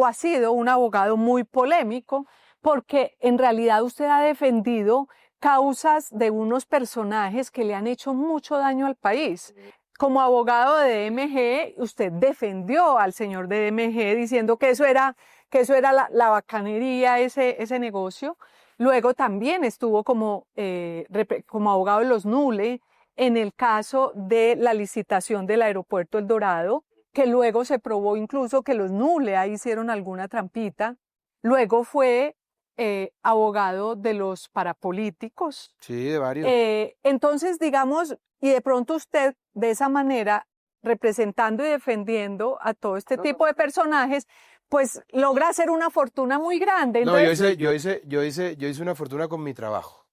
o ha sido un abogado muy polémico, porque en realidad usted ha defendido causas de unos personajes que le han hecho mucho daño al país. Como abogado de DMG, usted defendió al señor de DMG diciendo que eso era la bacanería, ese negocio. Luego también estuvo como abogado de los Nule en el caso de la licitación del aeropuerto El Dorado, que luego se probó incluso que los Nule ahí hicieron alguna trampita. Luego fue abogado de los parapolíticos. Sí, de varios. Entonces, digamos, y de pronto usted de esa manera, representando y defendiendo a todo este tipo de personajes, pues logra hacer una fortuna muy grande. Entonces, yo hice una fortuna con mi trabajo.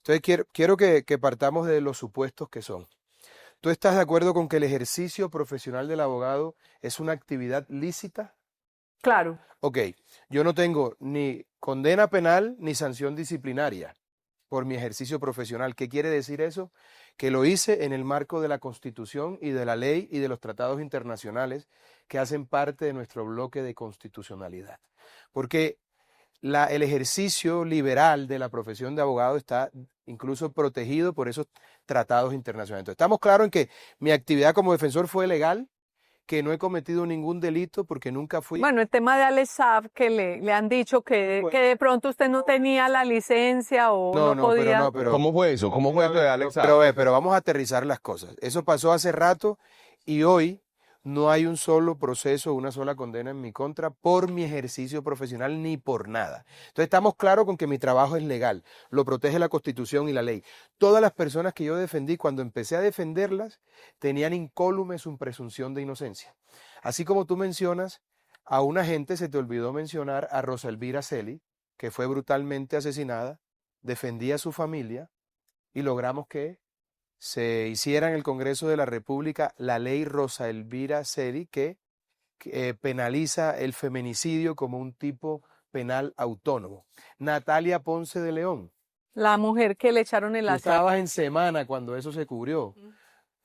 Entonces quiero que partamos de los supuestos que son. ¿Tú estás de acuerdo con que el ejercicio profesional del abogado es una actividad lícita? claro. Ok, yo no tengo ni condena penal ni sanción disciplinaria por mi ejercicio profesional. ¿Qué quiere decir eso? Que lo hice en el marco de la Constitución y de la ley y de los tratados internacionales que hacen parte de nuestro bloque de constitucionalidad. Porque el ejercicio liberal de la profesión de abogado está incluso protegido por esos tratados internacionales. Entonces, estamos claros en que mi actividad como defensor fue legal, que no he cometido ningún delito porque nunca fui... Bueno, el tema de Alex Saab, que le han dicho que de pronto usted no tenía la licencia o no podía... pero ¿Cómo fue eso? ¿Cómo fue esto de Alex Saab? pero vamos a aterrizar las cosas. Eso pasó hace rato y hoy no hay un solo proceso, una sola condena en mi contra por mi ejercicio profesional ni por nada. Entonces estamos claros con que mi trabajo es legal, lo protege la Constitución y la ley. Todas las personas que yo defendí, cuando empecé a defenderlas, tenían incólume su presunción de inocencia. Así como tú mencionas, a una gente se te olvidó mencionar a Rosa Elvira Celi, que fue brutalmente asesinada, defendía a su familia y logramos que se hiciera en el Congreso de la República la ley Rosa Elvira Celi que penaliza el feminicidio como un tipo penal autónomo. Natalia Ponce de León. La mujer que le echaron el Tú azar. estabas en Semana cuando eso se cubrió,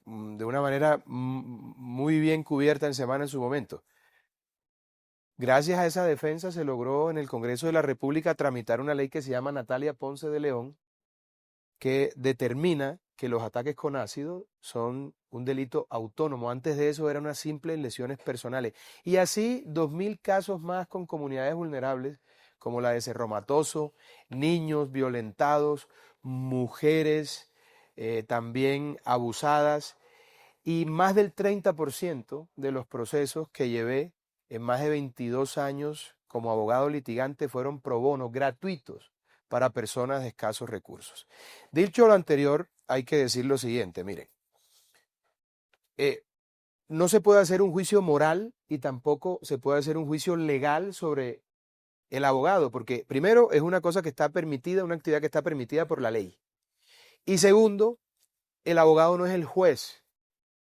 de una manera muy bien cubierta en Semana en su momento. Gracias a esa defensa se logró en el Congreso de la República tramitar una ley que se llama Natalia Ponce de León, que determina que los ataques con ácido son un delito autónomo. Antes de eso eran unas simples lesiones personales. Y así 2000 casos más con comunidades vulnerables, como la de Cerro Matoso, niños violentados, mujeres también abusadas, y más del 30% de los procesos que llevé en más de 22 años como abogado litigante fueron pro bono, gratuitos, para personas de escasos recursos. Dicho lo anterior, hay que decir lo siguiente, miren, no se puede hacer un juicio moral y tampoco se puede hacer un juicio legal sobre el abogado, porque primero es una cosa que está permitida, una actividad que está permitida por la ley. Y segundo, el abogado no es el juez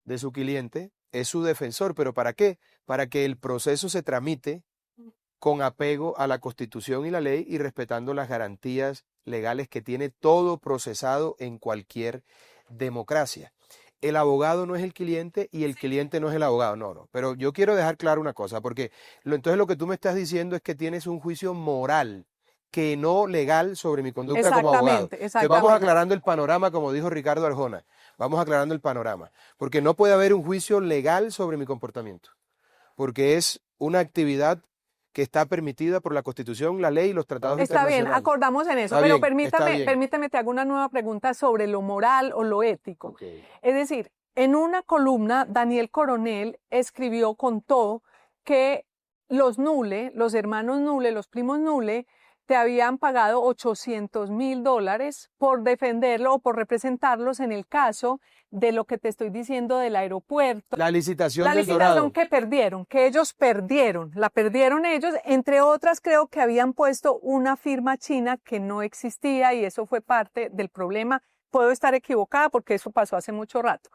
de su cliente, es su defensor, pero ¿para qué? Para que el proceso se tramite con apego a la Constitución y la ley y respetando las garantías legales que tiene todo procesado en cualquier democracia. El abogado no es el cliente y el cliente no es el abogado, no. Pero yo quiero dejar claro una cosa, porque entonces lo que tú me estás diciendo es que tienes un juicio moral, que no legal, sobre mi conducta como abogado. Entonces vamos aclarando el panorama, como dijo Ricardo Arjona, vamos aclarando el panorama, porque no puede haber un juicio legal sobre mi comportamiento, porque es una actividad que está permitida por la Constitución, la ley y los tratados internacionales. Está bien, acordamos en eso, pero permítame, te hago una nueva pregunta sobre lo moral o lo ético. Okay. Es decir, en una columna, Daniel Coronel contó que los Nule, los hermanos Nule, los primos Nule, te habían pagado $800,000 por defenderlo o por representarlos en el caso de lo que te estoy diciendo del aeropuerto. La licitación del Dorado. La licitación que ellos perdieron, la perdieron ellos, entre otras creo que habían puesto una firma china que no existía y eso fue parte del problema. Puedo estar equivocada porque eso pasó hace mucho rato.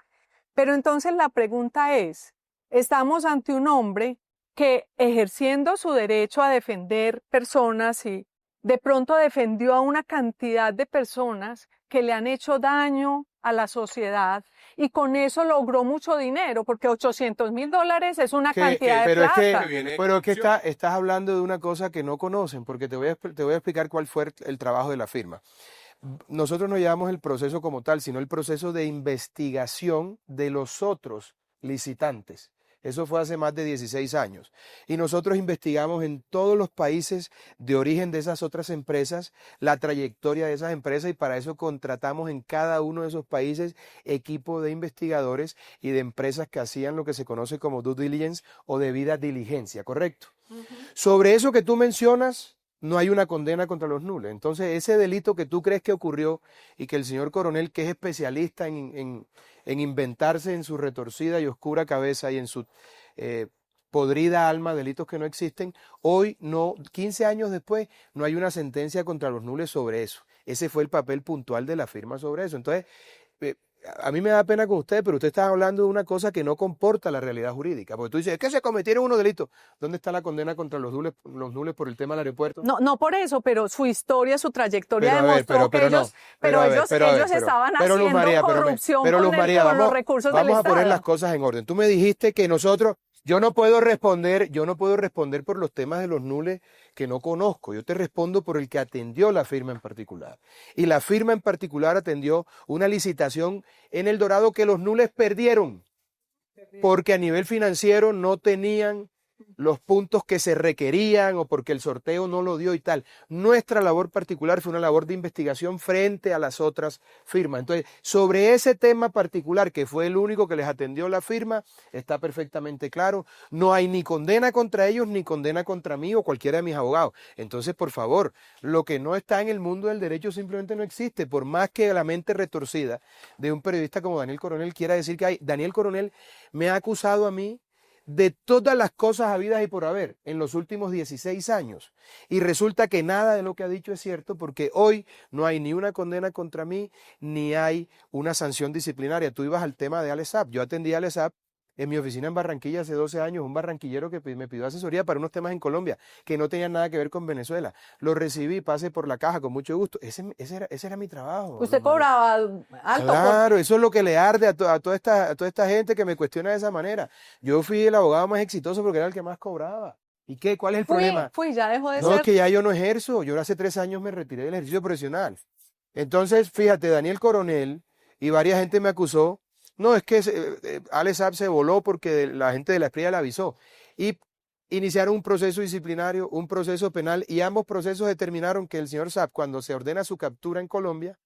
Pero entonces la pregunta es, estamos ante un hombre que ejerciendo su derecho a defender personas y de pronto defendió a una cantidad de personas que le han hecho daño a la sociedad y con eso logró mucho dinero, porque $800.000 es una cantidad de pero plata. es que estás hablando de una cosa que no conocen, porque te voy a explicar cuál fue el trabajo de la firma. Nosotros no llevamos el proceso como tal, sino el proceso de investigación de los otros licitantes. Eso fue hace más de 16 años. Y nosotros investigamos en todos los países de origen de esas otras empresas, la trayectoria de esas empresas, y para eso contratamos en cada uno de esos países equipo de investigadores y de empresas que hacían lo que se conoce como due diligence o debida diligencia, ¿correcto? Sobre eso que tú mencionas, no hay una condena contra los nules. Entonces, ese delito que tú crees que ocurrió y que el señor coronel, que es especialista en inventarse en su retorcida y oscura cabeza y en su podrida alma delitos que no existen, hoy no, 15 años después, no hay una sentencia contra los nules sobre eso. Ese fue el papel puntual de la firma sobre eso. Entonces, a mí me da pena con usted, pero usted está hablando de una cosa que no comporta la realidad jurídica. Porque tú dices, es que se cometieron unos delitos. ¿Dónde está la condena contra los nules por el tema del aeropuerto? No por eso, pero su historia, su trayectoria demostró que ellos estaban haciendo corrupción con los recursos del Estado. Vamos a poner las cosas en orden. Tú me dijiste que yo no puedo responder por los temas de los nules que no conozco. Yo te respondo por el que atendió la firma en particular. Y la firma en particular atendió una licitación en El Dorado que los nules perdieron porque a nivel financiero no tenían los puntos que se requerían o porque el sorteo no lo dio y tal. Nuestra labor particular fue una labor de investigación frente a las otras firmas. Entonces, sobre ese tema particular, que fue el único que les atendió la firma, está perfectamente claro. No hay ni condena contra ellos ni condena contra mí o cualquiera de mis abogados. Entonces, por favor, lo que no está en el mundo del derecho simplemente no existe. Por más que la mente retorcida de un periodista como Daniel Coronel quiera decir que hay, Daniel Coronel me ha acusado a mí de todas las cosas habidas y por haber en los últimos 16 años. Y resulta que nada de lo que ha dicho es cierto, porque hoy no hay ni una condena contra mí, ni hay una sanción disciplinaria. Tú ibas al tema de Alex Saab. Yo atendí a Alex Saab en mi oficina en Barranquilla hace 12 años, un barranquillero que me pidió asesoría para unos temas en Colombia que no tenían nada que ver con Venezuela. Lo recibí, pasé por la caja con mucho gusto. Ese era mi trabajo. Usted cobraba alto. Claro, eso es lo que le arde a toda esta gente que me cuestiona de esa manera. Yo fui el abogado más exitoso porque era el que más cobraba. ¿Y qué? ¿Cuál es el problema? Ya dejó de ser. No, es que ya yo no ejerzo. Yo hace 3 años me retiré del ejercicio profesional. Entonces, fíjate, Daniel Coronel y varias gente me acusó. No, es que Alex Saab se voló porque la gente de la Esprilla le avisó. Y iniciaron un proceso disciplinario, un proceso penal, y ambos procesos determinaron que el señor Saab, cuando se ordena su captura en Colombia,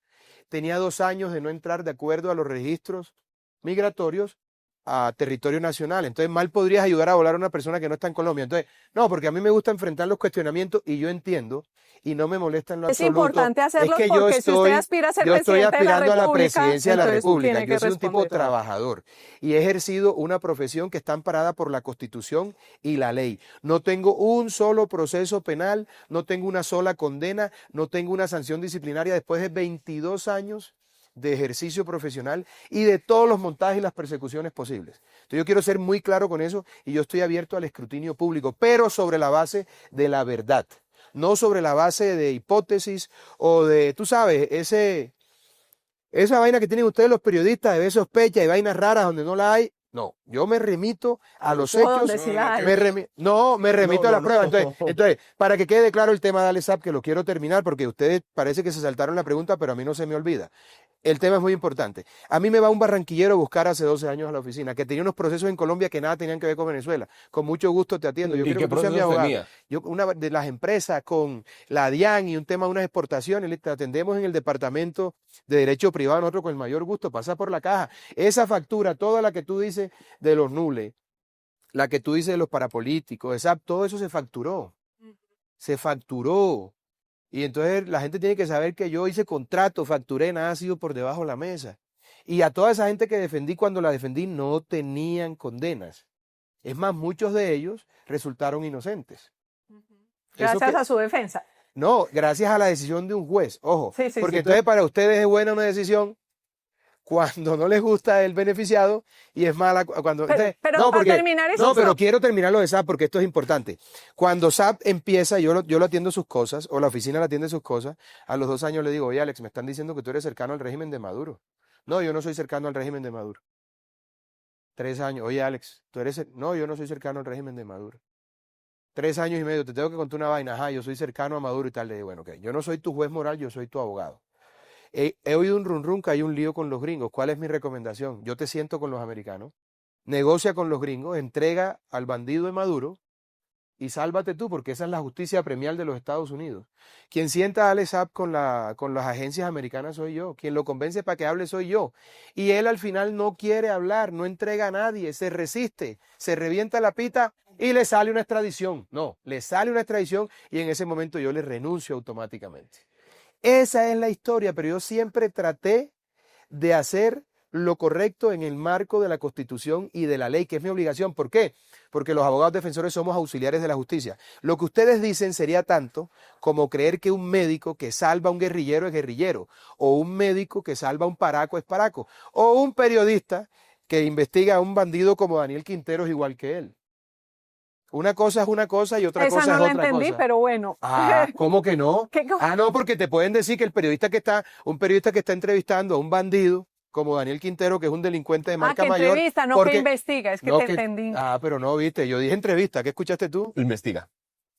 tenía 2 años de no entrar de acuerdo a los registros migratorios a territorio nacional. Entonces, mal podrías ayudar a volar a una persona que no está en Colombia. Entonces, no, porque a mí me gusta enfrentar los cuestionamientos y yo entiendo y no me molesta en lo absoluto. Es importante hacerlo porque si usted aspira a ser presidente de la República, yo estoy aspirando a la presidencia de la República. Yo soy un tipo responder. trabajador y he ejercido una profesión que está amparada por la Constitución y la ley. No tengo un solo proceso penal, no tengo una sola condena, no tengo una sanción disciplinaria después de 22 años de ejercicio profesional y de todos los montajes y las persecuciones posibles. Entonces yo quiero ser muy claro con eso y yo estoy abierto al escrutinio público, pero sobre la base de la verdad, no sobre la base de hipótesis o de, tú sabes, esa vaina que tienen ustedes los periodistas de ver sospecha y vainas raras donde no la hay. No, yo me remito a los hechos, me remito a la prueba. Entonces, para que quede claro el tema de Alex Saab, que lo quiero terminar porque ustedes parece que se saltaron la pregunta, pero a mí no se me olvida. El tema es muy importante. A mí me va un barranquillero a buscar hace 12 años a la oficina, que tenía unos procesos en Colombia que nada tenían que ver con Venezuela. Con mucho gusto te atiendo. Yo ¿Y quiero qué que tú seas mi procesos abogado. tenía? Una de las empresas con la DIAN y un tema de unas exportaciones, te atendemos en el departamento de Derecho Privado, nosotros con el mayor gusto, pasa por la caja. Esa factura, toda la que tú dices de los nules, la que tú dices de los parapolíticos, todo eso se facturó. Se facturó. Y entonces la gente tiene que saber que yo hice contrato, facturé, nada ha sido por debajo de la mesa. Y a toda esa gente que defendí, cuando la defendí, no tenían condenas. Es más, muchos de ellos resultaron inocentes. Gracias a su defensa. No, gracias a la decisión de un juez, ojo. Sí, porque entonces para ustedes es buena una decisión cuando no les gusta el beneficiado y es mala cuando... Pero para terminar eso... No, pero quiero terminar lo de SAP porque esto es importante. Cuando SAP empieza, yo lo atiendo sus cosas, o la oficina le atiende sus cosas, a los 2 años le digo, oye Alex, me están diciendo que tú eres cercano al régimen de Maduro. No, yo no soy cercano al régimen de Maduro. 3 años. Oye, Alex, tú eres... No, yo no soy cercano al régimen de Maduro. 3 años y medio, te tengo que contar una vaina. Ajá, yo soy cercano a Maduro y tal. Le digo, bueno, ok, yo no soy tu juez moral, yo soy tu abogado. He oído un run run que hay un lío con los gringos. ¿Cuál es mi recomendación? Yo te siento con los americanos, negocia con los gringos, entrega al bandido de Maduro y sálvate tú, porque esa es la justicia premial de los Estados Unidos. Quien sienta a Alex Saab con las agencias americanas soy yo. Quien lo convence para que hable soy yo. Y él al final no quiere hablar, no entrega a nadie, se resiste, se revienta la pita y le sale una extradición. No, le sale una extradición y en ese momento yo le renuncio automáticamente. Esa es la historia, pero yo siempre traté de hacer lo correcto en el marco de la Constitución y de la ley, que es mi obligación. ¿Por qué? Porque los abogados defensores somos auxiliares de la justicia. Lo que ustedes dicen sería tanto como creer que un médico que salva a un guerrillero es guerrillero, o un médico que salva a un paraco es paraco, o un periodista que investiga a un bandido como Daniel Quintero es igual que él. Una cosa es una cosa y otra cosa es otra cosa. Esa no la entendí, pero bueno. Ah, ¿cómo que no? ¿Qué cosa? Ah, no, porque te pueden decir que un periodista que está entrevistando a un bandido como Daniel Quintero, que es un delincuente de marca mayor. Entrevista, no que investiga, es que te entendí. Ah, pero no, viste, yo dije entrevista, ¿qué escuchaste tú? Investiga.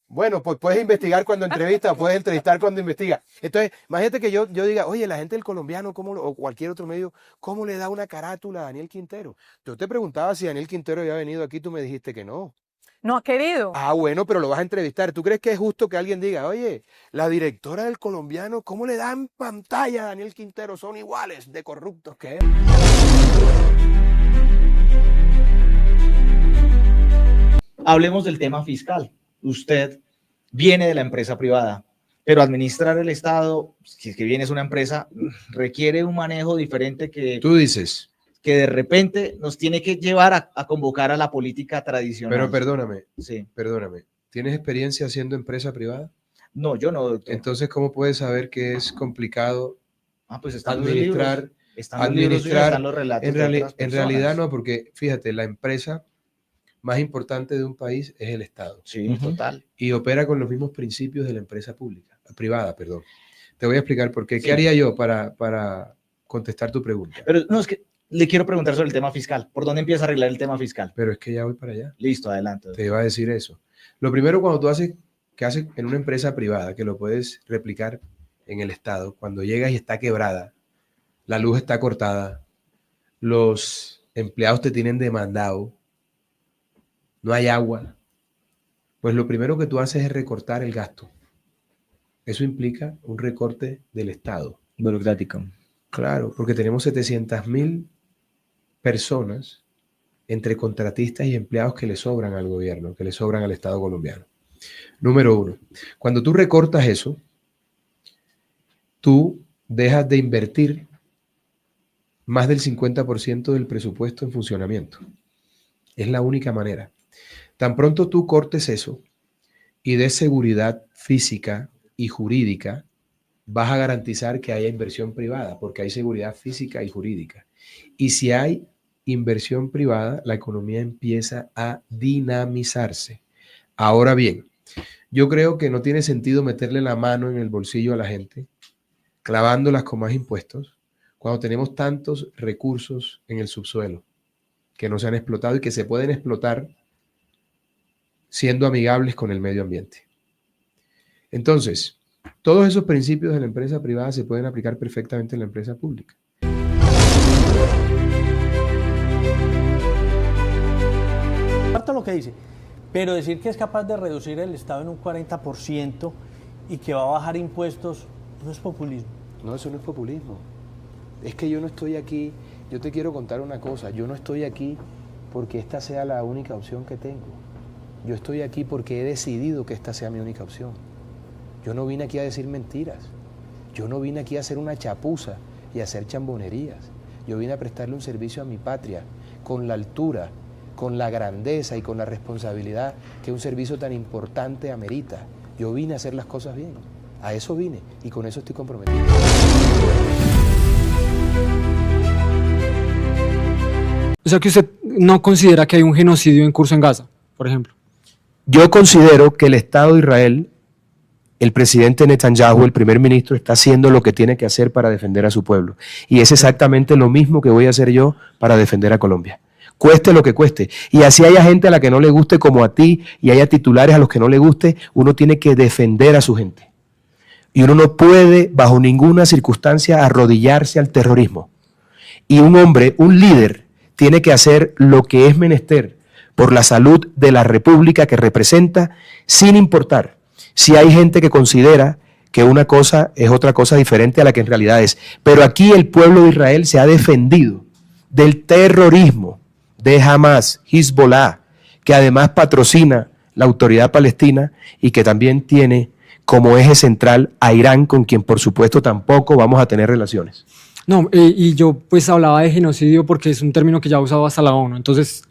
Bueno, pues puedes investigar cuando entrevista, puedes entrevistar cuando investiga. Entonces, imagínate que yo diga, oye, la gente del colombiano, o cualquier otro medio, ¿cómo le da una carátula a Daniel Quintero? Yo te preguntaba si Daniel Quintero había venido aquí, tú me dijiste que no. No ha querido. Ah, bueno, pero lo vas a entrevistar. ¿Tú crees que es justo que alguien diga, oye, la directora del colombiano, ¿cómo le dan pantalla a Daniel Quintero? Son iguales de corruptos que él. Hablemos del tema fiscal. Usted viene de la empresa privada, pero administrar el Estado, si es que viene es una empresa, requiere un manejo diferente que... Tú dices... que de repente nos tiene que llevar a convocar a la política tradicional. Pero perdóname, sí. Perdóname, ¿tienes experiencia haciendo empresa privada? No, yo no, doctor. Entonces, ¿cómo puedes saber que es complicado pues están administrar? Los libros, están los relatos. En realidad no, porque fíjate, la empresa más importante de un país es el Estado. Sí, total. Y opera con los mismos principios de la empresa privada, perdón. Te voy a explicar por qué. ¿Qué haría yo para contestar tu pregunta? Pero no, es que le quiero preguntar sobre el tema fiscal. ¿Por dónde empieza a arreglar el tema fiscal? Pero es que ya voy para allá. Listo, adelante. Te iba a decir eso. Lo primero, cuando tú haces en una empresa privada, que lo puedes replicar en el Estado, cuando llegas y está quebrada, la luz está cortada, los empleados te tienen demandado, no hay agua, pues lo primero que tú haces es recortar el gasto. Eso implica un recorte del Estado. Burocrático. Claro, porque tenemos 700.000 personas entre contratistas y empleados que le sobran al gobierno, que le sobran al Estado colombiano. Número 1, cuando tú recortas eso, tú dejas de invertir más del 50% del presupuesto en funcionamiento. Es la única manera. Tan pronto tú cortes eso y des seguridad física y jurídica, vas a garantizar que haya inversión privada, porque hay seguridad física y jurídica. Y si hay inversión privada, la economía empieza a dinamizarse. Ahora bien, yo creo que no tiene sentido meterle la mano en el bolsillo a la gente, clavándolas con más impuestos, cuando tenemos tantos recursos en el subsuelo que no se han explotado y que se pueden explotar siendo amigables con el medio ambiente. Entonces, todos esos principios de la empresa privada se pueden aplicar perfectamente en la empresa pública. Lo que dice, pero decir que es capaz de reducir el Estado en un 40% y que va a bajar impuestos, no es populismo. No, eso no es populismo. Es que yo no estoy aquí, yo te quiero contar una cosa, yo no estoy aquí porque esta sea la única opción que tengo. Yo estoy aquí porque he decidido que esta sea mi única opción. Yo no vine aquí a decir mentiras. Yo no vine aquí a hacer una chapuza y a hacer chambonerías. Yo vine a prestarle un servicio a mi patria con la altura, con la grandeza y con la responsabilidad que un servicio tan importante amerita. Yo vine a hacer las cosas bien. A eso vine y con eso estoy comprometido. O sea que usted no considera que hay un genocidio en curso en Gaza, por ejemplo. Yo considero que el Estado de Israel el presidente Netanyahu, el primer ministro, está haciendo lo que tiene que hacer para defender a su pueblo. Y es exactamente lo mismo que voy a hacer yo para defender a Colombia. Cueste lo que cueste. Y así haya gente a la que no le guste como a ti y haya titulares a los que no le guste, uno tiene que defender a su gente. Y uno no puede, bajo ninguna circunstancia, arrodillarse al terrorismo. Y un hombre, un líder, tiene que hacer lo que es menester por la salud de la república que representa, sin importar si hay gente que considera que una cosa es otra cosa diferente a la que en realidad es. Pero aquí el pueblo de Israel se ha defendido del terrorismo de Hamas, Hezbollah, que además patrocina la autoridad palestina y que también tiene como eje central a Irán, con quien por supuesto tampoco vamos a tener relaciones. No, y yo pues hablaba de genocidio porque es un término que ya ha usado hasta la ONU. Entonces,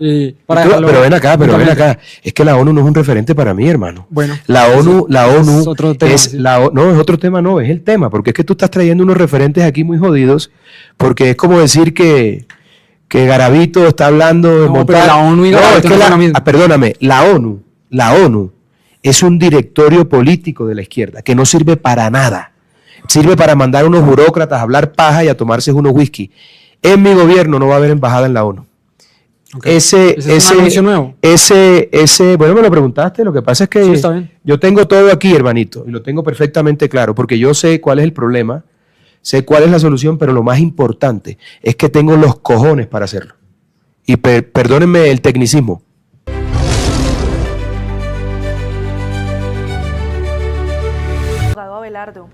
para pero ven acá, es que la ONU no es un referente para mí, hermano. Bueno, la ONU es otro tema, sí. No es otro tema, no, es el tema, porque es que tú estás trayendo unos referentes aquí muy jodidos, porque es como decir que Garavito está hablando de montar. Pero la ONU y Garavito no es lo mismo. Perdóname, la ONU es un directorio político de la izquierda que no sirve para nada. Sirve para mandar a unos burócratas a hablar paja y a tomarse unos whisky. En mi gobierno no va a haber embajada en la ONU. Okay. ¿Ese es un anuncio nuevo? Bueno, me lo preguntaste, lo que pasa es que sí, está bien. Yo tengo todo aquí, hermanito, y lo tengo perfectamente claro, porque yo sé cuál es el problema, sé cuál es la solución, pero lo más importante es que tengo los cojones para hacerlo. Y perdónenme el tecnicismo. Abogado Abelardo,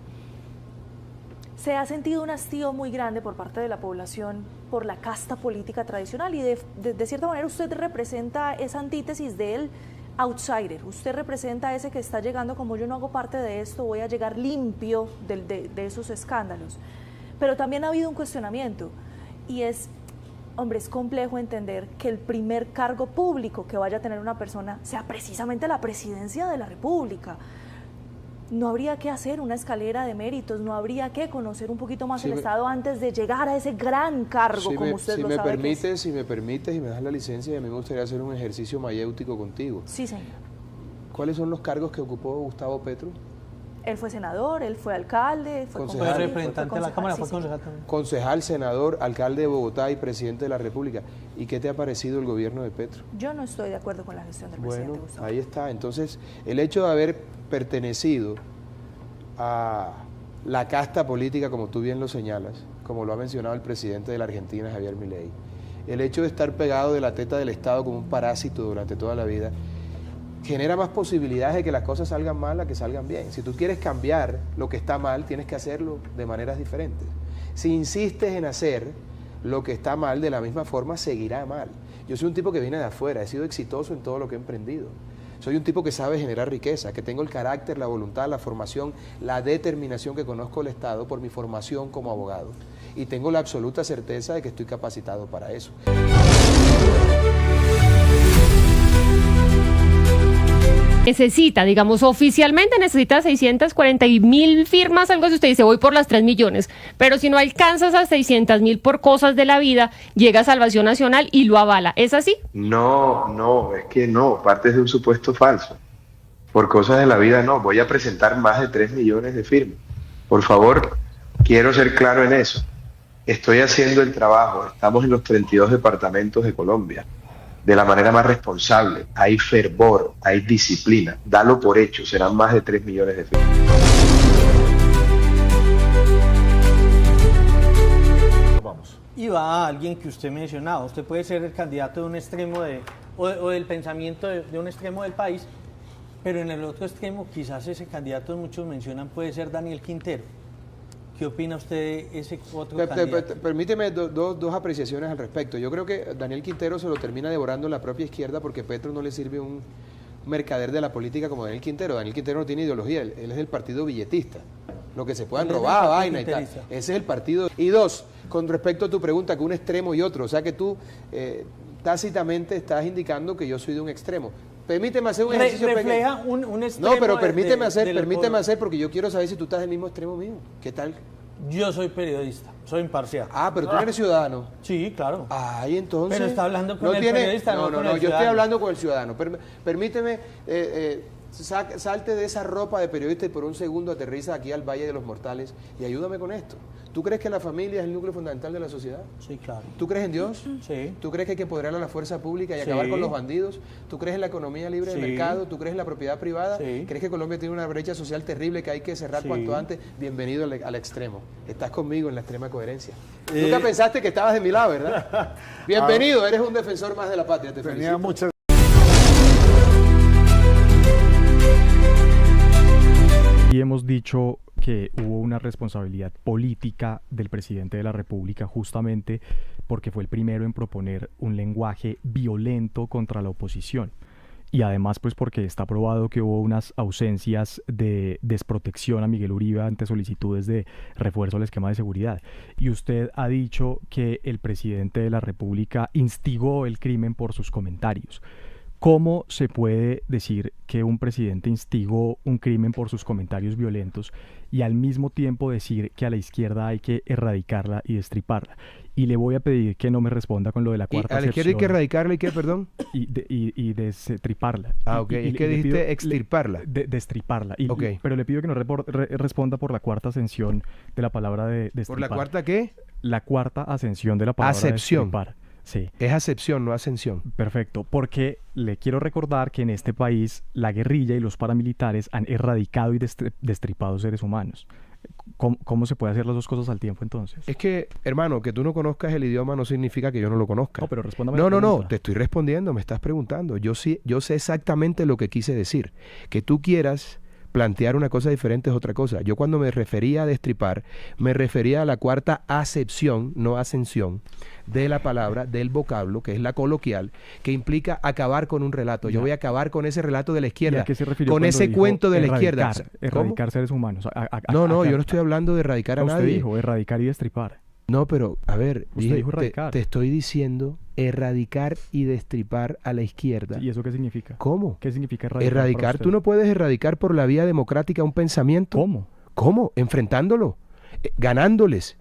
se ha sentido un hastío muy grande por parte de la población por la casta política tradicional y de cierta manera usted representa esa antítesis del outsider, usted representa ese que está llegando como yo no hago parte de esto, voy a llegar limpio de esos escándalos. Pero también ha habido un cuestionamiento y es, hombre, es complejo entender que el primer cargo público que vaya a tener una persona sea precisamente la presidencia de la República. ¿No habría que hacer una escalera de méritos? ¿No habría que conocer un poquito más el Estado antes de llegar a ese gran cargo, como usted lo sabe? Si me permites y me das la licencia, a mí me gustaría hacer un ejercicio mayéutico contigo. Sí, señor. ¿Cuáles son los cargos que ocupó Gustavo Petro? Él fue senador, él fue alcalde, fue concejal, fue representante de la Cámara, fue concejal también. Concejal, senador, alcalde de Bogotá y presidente de la República. ¿Y qué te ha parecido el gobierno de Petro? Yo no estoy de acuerdo con la gestión del presidente Gustavo. Ahí está. Entonces, el hecho de haber pertenecido a la casta política, como tú bien lo señalas, como lo ha mencionado el presidente de la Argentina, Javier Milei, el hecho de estar pegado de la teta del Estado como un parásito durante toda la vida, genera más posibilidades de que las cosas salgan mal a que salgan bien. Si tú quieres cambiar lo que está mal, tienes que hacerlo de maneras diferentes. Si insistes en hacer lo que está mal de la misma forma, seguirá mal. Yo soy un tipo que viene de afuera, he sido exitoso en todo lo que he emprendido. Soy un tipo que sabe generar riqueza, que tengo el carácter, la voluntad, la formación, la determinación, que conozco el Estado por mi formación como abogado. Y tengo la absoluta certeza de que estoy capacitado para eso. Necesita, digamos, oficialmente necesita 640.000 firmas, algo así. Usted dice, voy por las 3 millones, pero si no alcanzas a 600.000 por cosas de la vida, llega a Salvación Nacional y lo avala. ¿Es así? No, es que no, partes de un supuesto falso. Por cosas de la vida no, voy a presentar más de 3 millones de firmas. Por favor, quiero ser claro en eso. Estoy haciendo el trabajo, estamos en los 32 departamentos de Colombia, de la manera más responsable. Hay fervor, hay disciplina. Dalo por hecho, serán más de 3 millones de firmas. Y va a alguien que usted mencionaba. Usted puede ser el candidato de un extremo o del pensamiento de un extremo del país, pero en el otro extremo, quizás ese candidato muchos mencionan puede ser Daniel Quintero. ¿Qué opina usted de ese otro candidato? Permíteme dos apreciaciones al respecto. Yo creo que Daniel Quintero se lo termina devorando la propia izquierda porque Petro no le sirve un mercader de la política como Daniel Quintero. Daniel Quintero no tiene ideología, él es del partido billetista. Lo que se puedan robar, vaina y tal. Ese es el partido. Y dos, con respecto a tu pregunta, que un extremo y otro, o sea que tú tácitamente estás indicando que yo soy de un extremo. Permíteme hacer un ejercicio refleja un extremo. No, pero permíteme hacer porque yo quiero saber si tú estás del mismo extremo mío. ¿Qué tal? Yo soy periodista, soy imparcial. Ah, pero tú eres ciudadano. Sí, claro. Ay, entonces... Pero está hablando con el periodista, no, yo estoy hablando con el ciudadano. Permíteme Salte de esa ropa de periodista y por un segundo aterriza aquí al Valle de los Mortales y ayúdame con esto. ¿Tú crees que la familia es el núcleo fundamental de la sociedad? Sí, claro. ¿Tú crees en Dios? Sí. ¿Tú crees que hay que empoderar a la fuerza pública y Sí. acabar con los bandidos? ¿Tú crees en la economía libre de Sí. mercado? ¿Tú crees en la propiedad privada? Sí. ¿Crees que Colombia tiene una brecha social terrible que hay que cerrar Sí. cuanto antes? Bienvenido al extremo. Estás conmigo en la extrema coherencia. Nunca pensaste que estabas de mi lado, ¿verdad? Bienvenido, eres un defensor más de la patria. Te Tenía felicito. muchas Y hemos dicho que hubo una responsabilidad política del presidente de la República justamente porque fue el primero en proponer un lenguaje violento contra la oposición. Y además pues porque está probado que hubo unas ausencias de desprotección a Miguel Uribe ante solicitudes de refuerzo al esquema de seguridad. Y usted ha dicho que el presidente de la República instigó el crimen por sus comentarios. ¿Cómo se puede decir que un presidente instigó un crimen por sus comentarios violentos y al mismo tiempo decir que a la izquierda hay que erradicarla y destriparla? Y le voy a pedir que no me responda con lo de la cuarta ¿A la izquierda hay que erradicarla y qué, perdón? y destriparla. Ah, ok. Es que dijiste extirparla. Destriparla. Ok. Pero le pido que no responda por la cuarta ascensión de la palabra de destripar. ¿Por la cuarta qué? La cuarta ascensión de la palabra Acepción. destripar. Sí. Es acepción, no ascensión. Perfecto, porque le quiero recordar que en este país la guerrilla y los paramilitares han erradicado y destripado seres humanos. ¿Cómo se puede hacer las dos cosas al tiempo entonces? Es que, hermano, que tú no conozcas el idioma no significa que yo no lo conozca. No, pero respóndame No, la no, pregunta. te estoy respondiendo, me estás preguntando. Yo sé exactamente lo que quise decir. Que tú quieras plantear una cosa diferente es otra cosa. Yo cuando me refería a destripar, me refería a la cuarta acepción, no ascensión, de la palabra, del vocablo, que es la coloquial, que implica acabar con un relato. Yo voy a acabar con ese relato de la ¿Y izquierda, a qué se refirió con cuando ese dijo cuento de la izquierda. erradicar seres humanos? No, yo no estoy hablando de erradicar a Usted nadie. dijo erradicar y destripar. No, pero, a ver, Usted dijo erradicar. te estoy diciendo erradicar y destripar a la izquierda. ¿Y eso qué significa? ¿Cómo? ¿Qué significa erradicar? Erradicar, para usted? tú no puedes erradicar por la vía democrática un pensamiento. ¿Cómo? ¿Cómo? Enfrentándolo, ganándoles,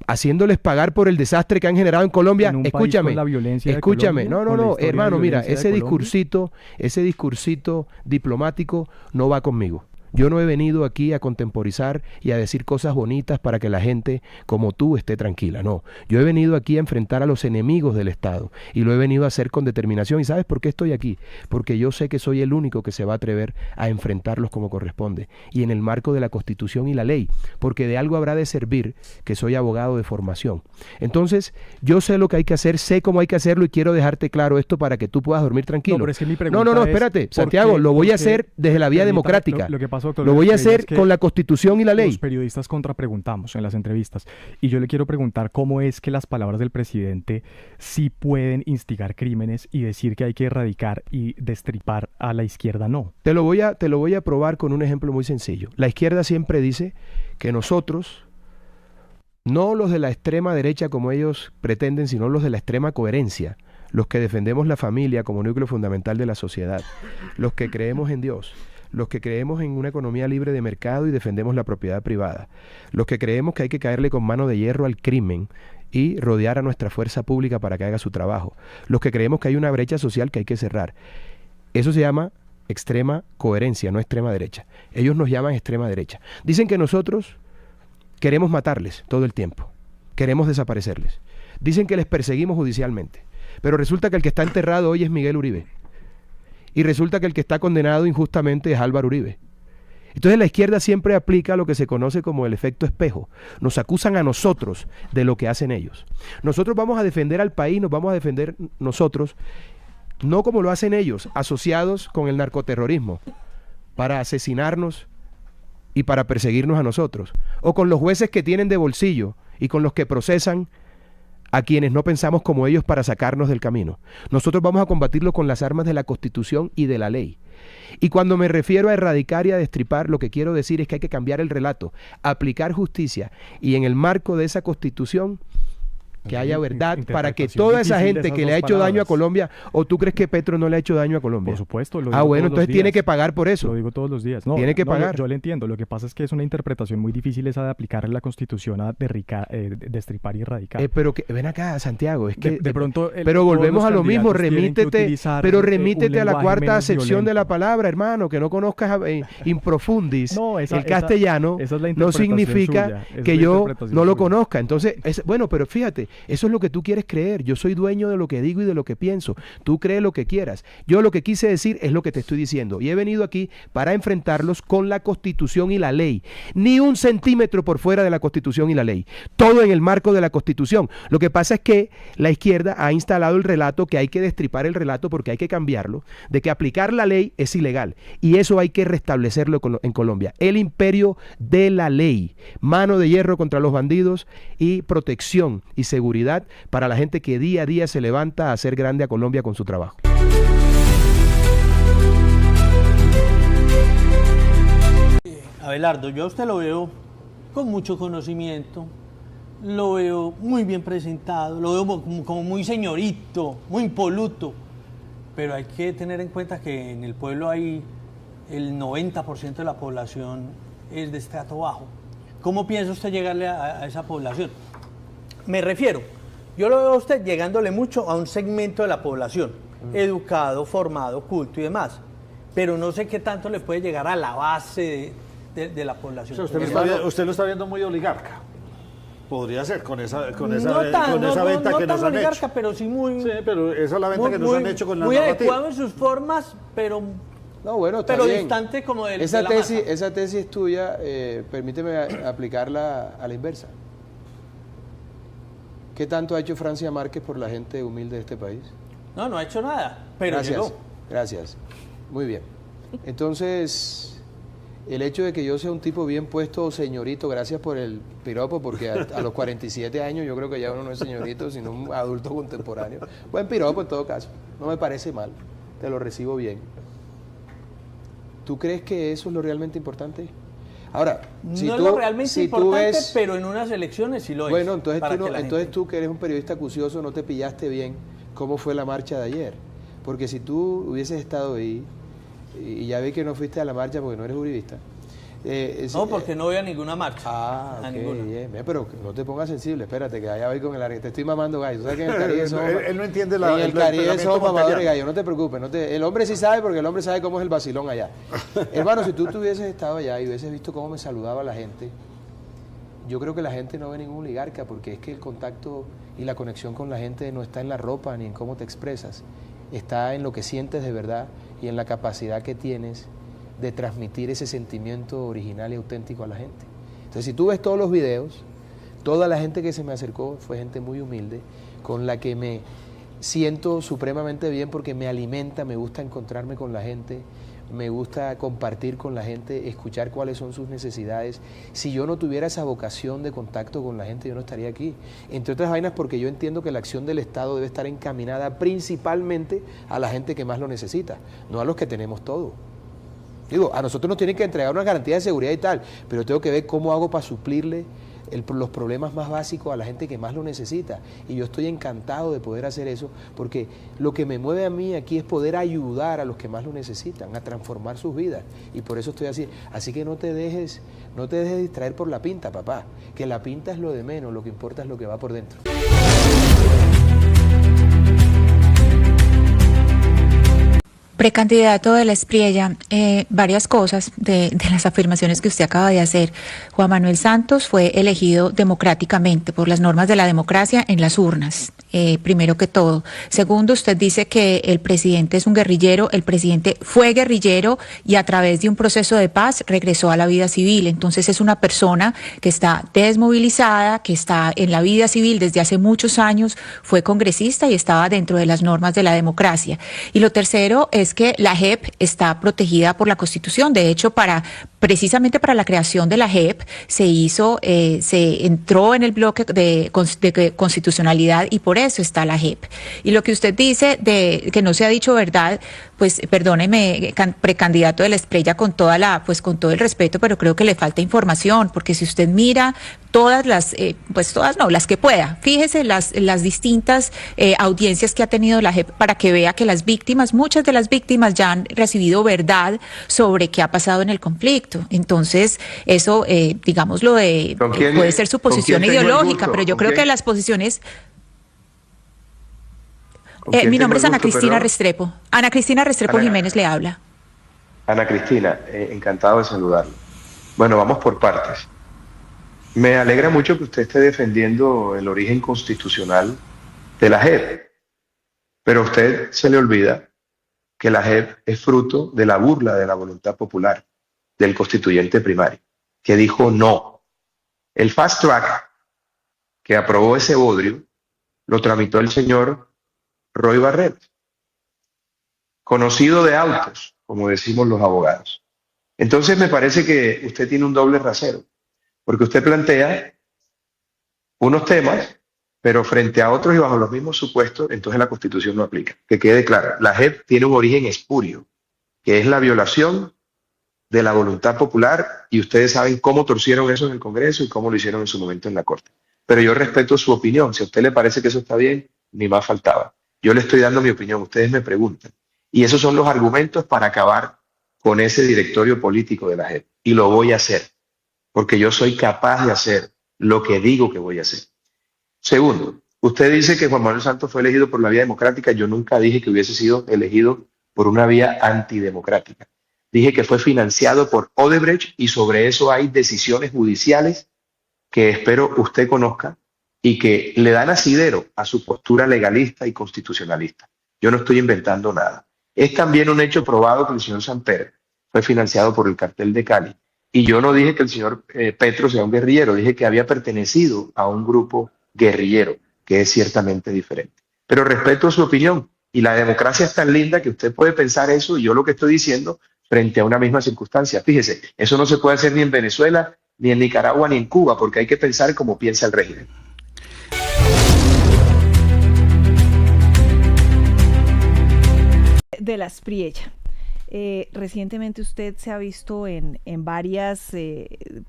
haciéndoles pagar por el desastre que han generado en Colombia. En un país Escúchame, con la violencia de escúchame. Colombia, No, con la no, historia de hermano, mira, violencia de Colombia. ese discursito diplomático no va conmigo. Yo no he venido aquí a contemporizar y a decir cosas bonitas para que la gente como tú esté tranquila. No, yo he venido aquí a enfrentar a los enemigos del Estado y lo he venido a hacer con determinación. ¿Y sabes por qué estoy aquí? Porque yo sé que soy el único que se va a atrever a enfrentarlos como corresponde y en el marco de la Constitución y la ley, porque de algo habrá de servir que soy abogado de formación. Entonces, yo sé lo que hay que hacer, sé cómo hay que hacerlo y quiero dejarte claro esto para que tú puedas dormir tranquilo. No, pero es que mi pregunta no, es, espérate, ¿por Santiago, qué- lo voy por a hacer qué- desde la vía permítame, democrática. Lo que pasó, doctor, Lo voy a es que hacer con la Constitución y la ley. Los periodistas contrapreguntamos en las entrevistas y yo le quiero preguntar cómo es que las palabras del presidente sí pueden instigar crímenes y decir que hay que erradicar y destripar a la izquierda no. Te lo voy a probar con un ejemplo muy sencillo. La izquierda siempre dice que nosotros, no los de la extrema derecha como ellos pretenden, sino los de la extrema coherencia, los que defendemos la familia como núcleo fundamental de la sociedad, los que creemos en Dios, los que creemos en una economía libre de mercado y defendemos la propiedad privada, los que creemos que hay que caerle con mano de hierro al crimen y rodear a nuestra fuerza pública para que haga su trabajo, los que creemos que hay una brecha social que hay que cerrar. Eso se llama extrema coherencia, no extrema derecha. Ellos nos llaman extrema derecha. Dicen que nosotros queremos matarles todo el tiempo, queremos desaparecerles. Dicen que les perseguimos judicialmente, pero resulta que el que está enterrado hoy es Miguel Uribe. Y resulta que el que está condenado injustamente es Álvaro Uribe. Entonces la izquierda siempre aplica lo que se conoce como el efecto espejo. Nos acusan a nosotros de lo que hacen ellos. Nosotros vamos a defender al país, nos vamos a defender nosotros, no como lo hacen ellos, asociados con el narcoterrorismo, para asesinarnos y para perseguirnos a nosotros. O con los jueces que tienen de bolsillo y con los que procesan a quienes no pensamos como ellos para sacarnos del camino. Nosotros vamos a combatirlo con las armas de la Constitución y de la ley. Y cuando me refiero a erradicar y a destripar, lo que quiero decir es que hay que cambiar el relato, aplicar justicia y en el marco de esa Constitución que haya verdad, para que interpretación toda esa difícil de gente esas que le ha dos hecho daño a palabras. Colombia, o tú crees que Petro no le ha hecho daño a Colombia. Por supuesto. Lo Ah, digo bueno, todos los entonces tiene días. que pagar por eso. Lo digo todos los días. No, Tiene que no, pagar. Yo le entiendo. Lo que pasa es que es una interpretación muy difícil esa de aplicar la Constitución a destripar y erradicar. Pero que, ven acá, Santiago, es que de pronto pero volvemos a lo mismo, remítete remítete a la cuarta acepción de la palabra, hermano, que no conozcas in profundis el castellano, no significa que yo no lo conozca. Entonces, bueno, pero fíjate, eso es lo que tú quieres creer. Yo soy dueño de lo que digo y de lo que pienso. Tú crees lo que quieras. Yo lo que quise decir es lo que te estoy diciendo. Y he venido aquí para enfrentarlos con la Constitución y la ley. Ni un centímetro por fuera de la Constitución y la ley. Todo en el marco de la Constitución. Lo que pasa es que la izquierda ha instalado el relato, que hay que destripar el relato porque hay que cambiarlo, de que aplicar la ley es ilegal. Y eso hay que restablecerlo en Colombia. El imperio de la ley. Mano de hierro contra los bandidos y protección y seguridad para la gente que día a día se levanta a hacer grande a Colombia con su trabajo. Abelardo, yo a usted lo veo con mucho conocimiento, lo veo muy bien presentado, lo veo como muy señorito, muy impoluto, pero hay que tener en cuenta que en el pueblo hay el 90% de la población es de estrato bajo. ¿Cómo piensa usted llegarle a esa población? Me refiero, yo lo veo a usted llegándole mucho a un segmento de la población, educado, formado, culto y demás, pero no sé qué tanto le puede llegar a la base de la población. O sea, usted lo está viendo muy oligarca. Podría ser con esa venta que nos han hecho. Pero sí muy... Sí, pero esa es la venta que nos han hecho con la narrativa. Muy adecuado en sus formas, pero... No, bueno, está pero bien. distante como de esa la tesis, masa. Esa tesis tuya, permíteme aplicarla a la inversa. ¿Qué tanto ha hecho Francia Márquez por la gente humilde de este país? No ha hecho nada, pero gracias, llegó. Gracias. Muy bien. Entonces, el hecho de que yo sea un tipo bien puesto, señorito, gracias por el piropo, porque a los 47 años yo creo que ya uno no es señorito, sino un adulto contemporáneo. Buen piropo en todo caso, no me parece mal, te lo recibo bien. ¿Tú crees que eso es lo realmente importante? Ahora, si no tú, es lo realmente importante, ves, pero en unas elecciones sí lo es. Bueno, entonces tú que eres un periodista acucioso no te pillaste bien cómo fue la marcha de ayer. Porque si tú hubieses estado ahí, y ya vi que no fuiste a la marcha porque no eres uribista. No, porque no voy a ninguna marcha. Ah, ok, bien. Pero no te pongas sensible, espérate, que allá voy con el Ariel. Te estoy mamando gallo. ¿Sabes que en el Caribe somos, él no entiende en el Caribe somos mamadores gallo, no te preocupes. El hombre sí sabe, porque el hombre sabe cómo es el vacilón allá. Hermano, si tú hubieses estado allá y hubieses visto cómo me saludaba la gente, yo creo que la gente no ve ningún oligarca, porque es que el contacto y la conexión con la gente no está en la ropa ni en cómo te expresas, está en lo que sientes de verdad y en la capacidad que tienes de transmitir ese sentimiento original y auténtico a la gente. Entonces, si tú ves todos los videos, toda la gente que se me acercó fue gente muy humilde, con la que me siento supremamente bien porque me alimenta, me gusta encontrarme con la gente, me gusta compartir con la gente, escuchar cuáles son sus necesidades. Si yo no tuviera esa vocación de contacto con la gente, yo no estaría aquí. Entre otras vainas porque yo entiendo que la acción del Estado debe estar encaminada principalmente a la gente que más lo necesita, no a los que tenemos todo. Digo, a nosotros nos tienen que entregar una garantía de seguridad y tal, pero tengo que ver cómo hago para suplirle los problemas más básicos a la gente que más lo necesita. Y yo estoy encantado de poder hacer eso, porque lo que me mueve a mí aquí es poder ayudar a los que más lo necesitan, a transformar sus vidas. Y por eso estoy así. Así que no te dejes distraer por la pinta, papá. Que la pinta es lo de menos, lo que importa es lo que va por dentro. Precandidato de la Espriella, varias cosas de las afirmaciones que usted acaba de hacer. Juan Manuel Santos fue elegido democráticamente por las normas de la democracia en las urnas, primero que todo. Segundo, usted dice que el presidente es un guerrillero, el presidente fue guerrillero y a través de un proceso de paz regresó a la vida civil. Entonces es una persona que está desmovilizada, que está en la vida civil desde hace muchos años, fue congresista y estaba dentro de las normas de la democracia. Y lo tercero es que la JEP está protegida por la Constitución. De hecho, precisamente para la creación de la JEP se entró en el bloque de constitucionalidad y por eso está la JEP. Y lo que usted dice de que no se ha dicho verdad, pues perdóneme, precandidato de la Espriella, con todo el respeto, pero creo que le falta información, porque si usted mira todas las, las que pueda, fíjese las distintas audiencias que ha tenido la JEP para que vea que las víctimas, muchas de las víctimas ya han recibido verdad sobre qué ha pasado en el conflicto. Entonces, eso, digámoslo, puede ser su posición ideológica, pero yo creo que las posiciones... mi nombre es Ana Cristina Restrepo. Ana Cristina Restrepo Jiménez le habla. Ana Cristina, encantado de saludarla. Bueno, vamos por partes. Me alegra mucho que usted esté defendiendo el origen constitucional de la JEP, pero a usted se le olvida que la JEP es fruto de la burla de la voluntad popular del constituyente primario, que dijo no. El fast track que aprobó ese bodrio lo tramitó el señor Roy Barrett, conocido de autos, como decimos los abogados. Entonces me parece que usted tiene un doble rasero, porque usted plantea unos temas, pero frente a otros y bajo los mismos supuestos, entonces la Constitución no aplica. Que quede claro, la JEP tiene un origen espurio, que es la violación de la voluntad popular, y ustedes saben cómo torcieron eso en el Congreso y cómo lo hicieron en su momento en la Corte. Pero yo respeto su opinión. Si a usted le parece que eso está bien, ni más faltaba. Yo le estoy dando mi opinión, ustedes me preguntan. Y esos son los argumentos para acabar con ese directorio político de la JEP. Y lo voy a hacer, porque yo soy capaz de hacer lo que digo que voy a hacer. Segundo, usted dice que Juan Manuel Santos fue elegido por la vía democrática. Yo nunca dije que hubiese sido elegido por una vía antidemocrática. Dije que fue financiado por Odebrecht, y sobre eso hay decisiones judiciales que espero usted conozca y que le dan asidero a su postura legalista y constitucionalista. Yo no estoy inventando nada. Es también un hecho probado que el señor Samper fue financiado por el cartel de Cali. Y yo no dije que el señor Petro sea un guerrillero, dije que había pertenecido a un grupo guerrillero, que es ciertamente diferente. Pero respeto su opinión, y la democracia es tan linda que usted puede pensar eso, y yo lo que estoy diciendo frente a una misma circunstancia. Fíjese, eso no se puede hacer ni en Venezuela, ni en Nicaragua, ni en Cuba, porque hay que pensar como piensa el régimen. De la Espriella. Recientemente usted se ha visto en varias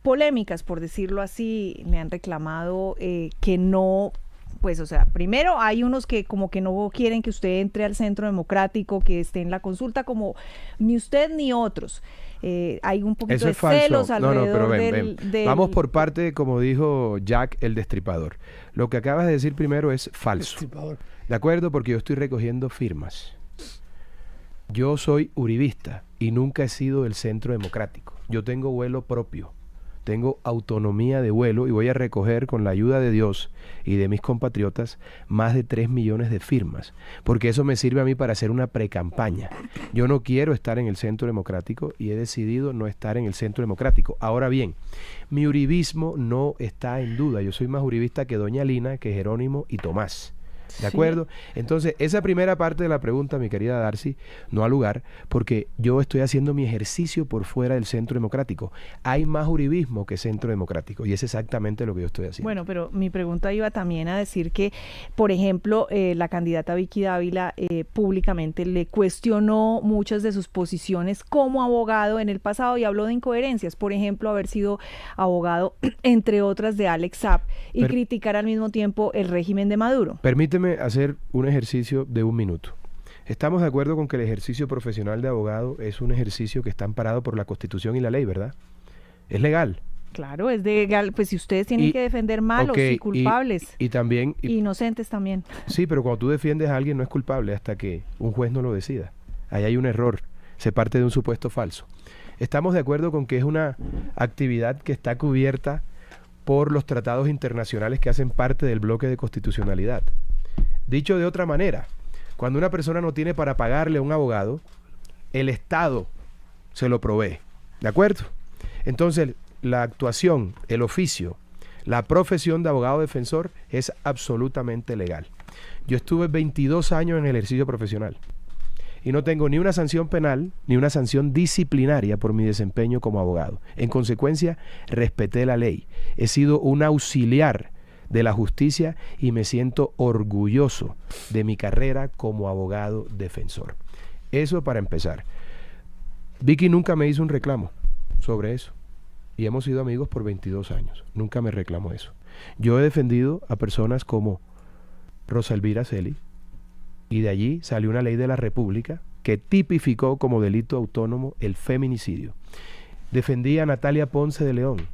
polémicas, por decirlo así. Le han reclamado que no, pues, o sea, primero hay unos que como que no quieren que usted entre al Centro Democrático, que esté en la consulta, como ni usted ni otros. Hay un poquito de celos alrededor del... Vamos por parte, como dijo Jack el Destripador. Lo que acabas de decir primero es falso. Destripador. ¿De acuerdo? Porque yo estoy recogiendo firmas. Yo soy uribista y nunca he sido del Centro Democrático. Yo tengo vuelo propio, tengo autonomía de vuelo, y voy a recoger, con la ayuda de Dios y de mis compatriotas, más de 3 millones de firmas, porque eso me sirve a mí para hacer una precampaña. Yo no quiero estar en el Centro Democrático y he decidido no estar en el Centro Democrático. Ahora bien, mi uribismo no está en duda. Yo soy más uribista que Doña Lina, que Jerónimo y Tomás. ¿De acuerdo? Entonces, esa primera parte de la pregunta, mi querida Darcy, no ha lugar, porque yo estoy haciendo mi ejercicio por fuera del Centro Democrático. Hay más uribismo que Centro Democrático, y es exactamente lo que yo estoy haciendo. Bueno, pero mi pregunta iba también a decir que, por ejemplo, la candidata Vicky Dávila públicamente le cuestionó muchas de sus posiciones como abogado en el pasado, y habló de incoherencias, por ejemplo, haber sido abogado, entre otras, de Alex Saab, y criticar al mismo tiempo el régimen de Maduro. Permíteme hacer un ejercicio de 1 minuto. Estamos de acuerdo con que el ejercicio profesional de abogado es un ejercicio que está amparado por la Constitución y la ley, ¿verdad? Es legal. Claro, es legal. Pues si ustedes tienen que defender malos y culpables. Y también... inocentes también. Sí, pero cuando tú defiendes a alguien no es culpable hasta que un juez no lo decida. Ahí hay un error. Se parte de un supuesto falso. Estamos de acuerdo con que es una actividad que está cubierta por los tratados internacionales que hacen parte del bloque de constitucionalidad. Dicho de otra manera, cuando una persona no tiene para pagarle a un abogado, el Estado se lo provee. ¿De acuerdo? Entonces, la actuación, el oficio, la profesión de abogado defensor es absolutamente legal. Yo estuve 22 años en el ejercicio profesional y no tengo ni una sanción penal ni una sanción disciplinaria por mi desempeño como abogado. En consecuencia, respeté la ley. He sido un auxiliar de la justicia y me siento orgulloso de mi carrera como abogado defensor. Eso para empezar. Vicky nunca me hizo un reclamo sobre eso y hemos sido amigos por 22 años. Nunca me reclamó eso. Yo he defendido a personas como Rosa Elvira Celi y de allí salió una ley de la República que tipificó como delito autónomo el feminicidio. Defendí a Natalia Ponce de León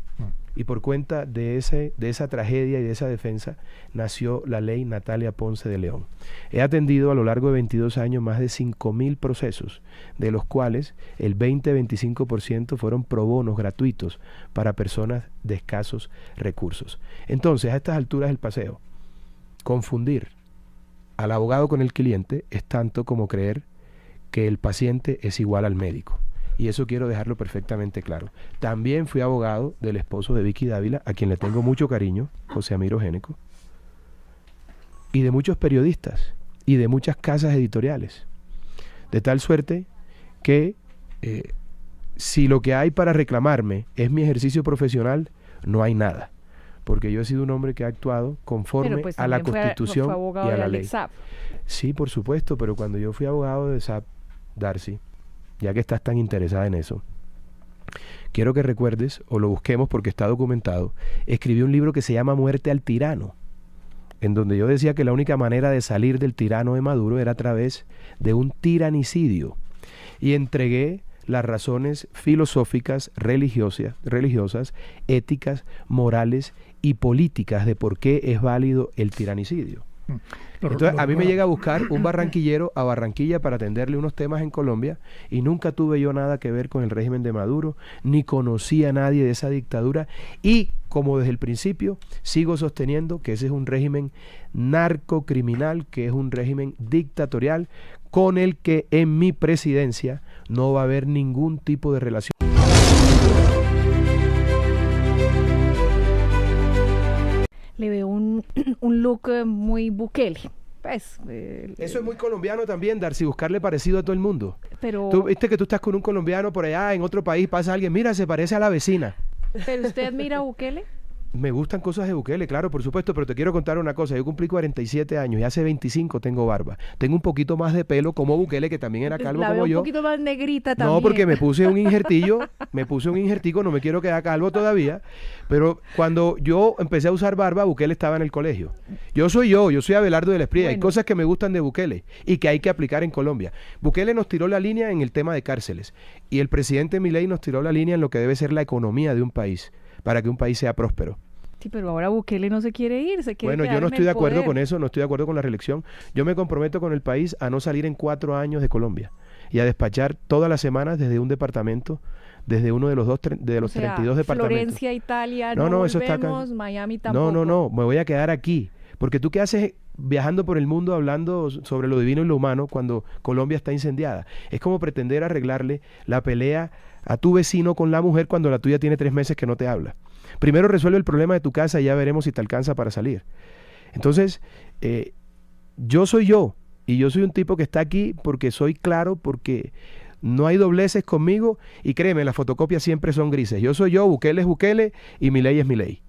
y por cuenta de esa tragedia y de esa defensa nació la ley Natalia Ponce de León. He atendido a lo largo de 22 años más de 5.000 procesos, de los cuales el 20-25% fueron pro bonos gratuitos para personas de escasos recursos. Entonces, a estas alturas del paseo, confundir al abogado con el cliente es tanto como creer que el paciente es igual al médico. Y eso quiero dejarlo perfectamente claro. También fui abogado del esposo de Vicky Dávila, a quien le tengo mucho cariño, José Amiro Géneco, y de muchos periodistas y de muchas casas editoriales. De tal suerte que si lo que hay para reclamarme es mi ejercicio profesional, no hay nada. Porque yo he sido un hombre que ha actuado conforme a la Constitución y a la ley. Sí, por supuesto, pero cuando yo fui abogado de SAP, Darcy, ya que estás tan interesada en eso, quiero que recuerdes, o lo busquemos porque está documentado, escribí un libro que se llama Muerte al Tirano, en donde yo decía que la única manera de salir del tirano de Maduro era a través de un tiranicidio. Y entregué las razones filosóficas, religiosas, éticas, morales y políticas de por qué es válido el tiranicidio. Entonces, a mí me llega a buscar un barranquillero a Barranquilla para atenderle unos temas en Colombia y nunca tuve yo nada que ver con el régimen de Maduro, ni conocí a nadie de esa dictadura y, como desde el principio, sigo sosteniendo que ese es un régimen narcocriminal, que es un régimen dictatorial con el que en mi presidencia no va a haber ningún tipo de relación. Le veo un look muy Bukele. Pues, eso es muy colombiano también, Darcy, buscarle parecido a todo el mundo. Pero tú viste que tú estás con un colombiano por allá, en otro país, pasa alguien, mira, se parece a la vecina. ¿Pero usted admira a Bukele? Me gustan cosas de Bukele, claro, por supuesto, pero te quiero contar una cosa. Yo cumplí 47 años y hace 25 tengo barba. Tengo un poquito más de pelo como Bukele, que también era calvo como yo. Un poquito más negrita también. No, porque me puse un injertillo, no me quiero quedar calvo todavía, pero cuando yo empecé a usar barba, Bukele estaba en el colegio. Yo soy Abelardo del Espriella. Hay cosas que me gustan de Bukele y que hay que aplicar en Colombia. Bukele nos tiró la línea en el tema de cárceles y el presidente Milei nos tiró la línea en lo que debe ser la economía de un país, para que un país sea próspero. Sí, pero ahora Bukele no se quiere ir, se quiere Bueno, yo no estoy de acuerdo con eso, no estoy de acuerdo con la reelección. Yo me comprometo con el país a no salir en 4 años de Colombia y a despachar todas las semanas desde un departamento, desde uno de los 32 departamentos. Florencia, Italia, no eso está acá. Miami tampoco. No, me voy a quedar aquí. Porque tú qué haces viajando por el mundo hablando sobre lo divino y lo humano cuando Colombia está incendiada. Es como pretender arreglarle la pelea a tu vecino con la mujer cuando la tuya tiene 3 meses que no te habla. Primero resuelve el problema de tu casa y ya veremos si te alcanza para salir. Entonces, yo soy yo y yo soy un tipo que está aquí porque soy claro, porque no hay dobleces conmigo y créeme, las fotocopias siempre son grises. Yo soy yo, Bukele es Bukele y Milei es Milei.